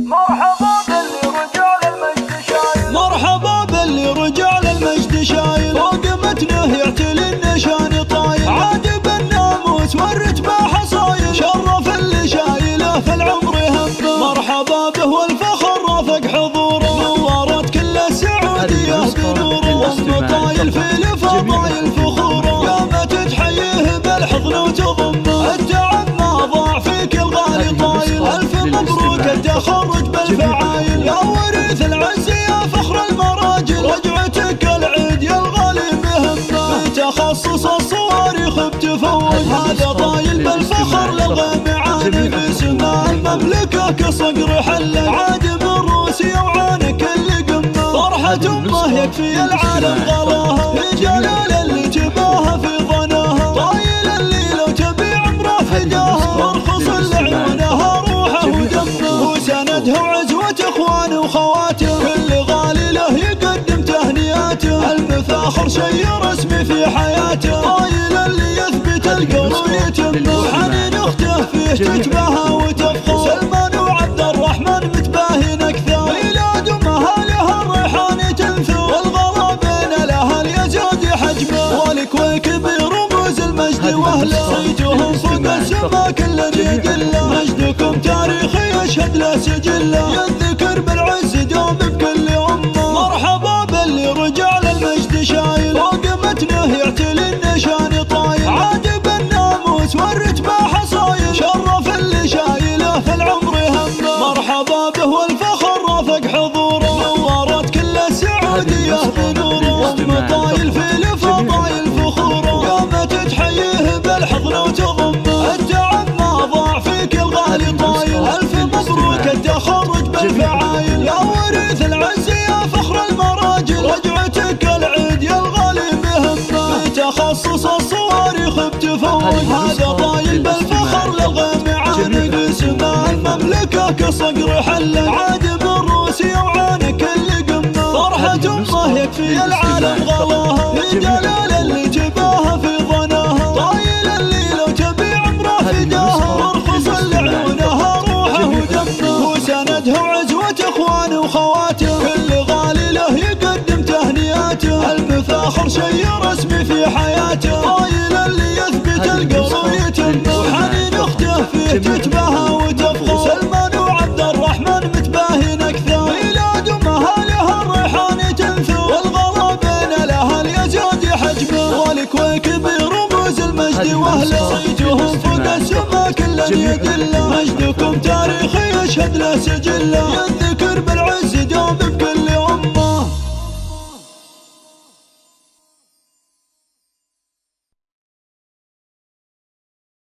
مرحبا باللي رجال المجد شايل، مرحبا باللي رجال المجد شايل، فوق متنه يعتلي النشان طايل، عاجب الناموس والرتبة حصايل، شرف اللي شايله في العمر همه، مرحبا به والفخر رافق حضوره، نورت كل السعودية بنوره، وام طايل في الفضايل فخوره، قامت تحييه بالحضن وتضمه، التعب ما ضاع فيك الغالي طايل، الف مبروك التخرج بالفعايل، يا وريث العز يا فخر المراجل، رجعتك العيد يا الغالي مهمه، تخصص الصواريخ بتفوق، هذا طايل بالفخر للغيم عاني، في سماء المملكه كصقر حله، عادم الروسي وعانك اللي قمه، فرحة امه يكفي العالم غلاها، لجلال اللي جباها في ظناها، طايل اللي لو تبي عمره فداها، وارخص لعيونها روحه ودمه، وسندها وعزوة اخوانه وخواته، كل غالي له يقدم تهنئاته، المفاخر شي رسمي في حياته، طايل اللي يثبت القول ويتمه، وحنين اخته فيه تتباهى وتفخر، سلمان وعبد الرحمن متباهين اكثر، ميلاد مهالها الريحان تنثر، والغلا بين الاهل يزاد حجمه، والكويك برموز المجد واهله، صيتهم فوق السما كل يدله، مجدكم تاريخي يشهد له سجله، يذكر بالعز دوم بكل امه، مرحبا باللي رجال المجد شايل، فوق متنه يعتلي النشان طايل، عاجب الناموس والرتبة حصايل، شرف اللي شايله في العمر همه، مرحبا به والفخر رافق حضوره، نورت كل السعودية بنوره، وام طايل في الفضايل فخوره، قامت تحييه بالحضن وتضمه، التعب ما ضاع فيك الغالي طايل، الف مبروك التخرج بالفعايل، يا وريث العز يا فخر المراجل، رجعتك العيد يا الغالي مهمه، تخصص الصواريخ بتفوق، هذا طايل بالفخر للغيم عانق، سماء المملكه كصقر حله، عادم الروسي وعانك اللي قمه، فرحة امه يكفي العالم غلاها، لجلال اللي جباها في ظناها، طايل اللي لو تبي عمره فداها، وارخص لعيونها روحه ودمه، وسندها وعزوة اخوانه وخواته، كل غالي له يقدم تهنئاته، المفاخر شي رسمي في حياته، طايل اللي يثبت القول ويتمه، وحنين اخته فيه تتباهى وتفخر، سلمان وعبد الرحمن متباهين اكثر، ميلاد مهالها الريحان تنثر، والغلا بين الاهل يزاد حجمه، والكويك برموز المجد واهله، صيتهم فوق السما كل يدله، مجدكم تاريخي يشهد له سجله.